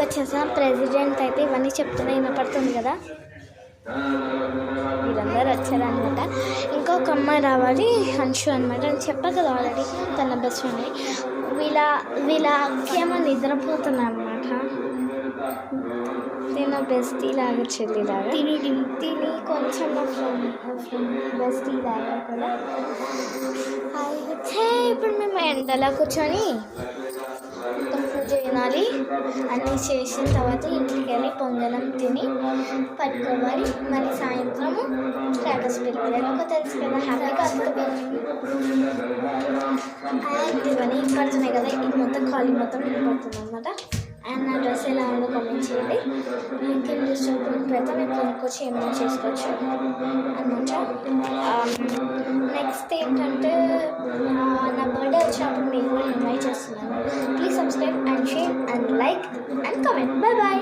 వచ్చేసాం. ప్రెసిడెంట్ అయితే ఇవన్నీ చెప్తున్నా వినపడుతుంది కదా, వీళ్ళందరూ వచ్చారనమాట. ఇంకొక అమ్మాయి రావాలి, హన్షు అనమాట. నేను చెప్పాను కదా ఆల్రెడీ తన బెస్ట్ ఫ్రెండ్. వీళ్ళ అక్కేమో నిద్రపోతున్నా అనమాట. నేను బెస్టీ లాగా చెల్లిలాగా తిని కొంచెం నా ఫ్రెండ్ బెస్టీ లాగా కూడా. అయితే ఇప్పుడు మేము ఎండలో కూర్చొని మొత్తం పూజ వినాలి. అన్నీ చేసిన తర్వాత ఇంటికి వెళ్ళి పొంగలం తిని పట్టుకోవాలి. మరి సాయంత్రం క్రాకర్స్ పెట్టుకోవాలి. ఒక తెలుసు కదా హ్యాపీగా ఇవన్నీ పడుతున్నాయి కదా, ఇది మొత్తం ఖాళీ మొత్తం పడుతుంది అనమాట. అండ్ నా డ్రెస్ ఎలా ఉందో కామెంట్ చేయండి. లింక్ ఇన్ డిస్క్రిప్షన్ పెడతా, మీరు కొనుక్కొచ్చి ఏమైనా చేసుకోవచ్చు అనమాట. నెక్స్ట్ ఏంటంటే నా బర్త్డే వచ్చినప్పుడు మీకు కూడా ఇన్వైట్ చేస్తున్నాను. Please subscribe and share and like and comment. Bye bye.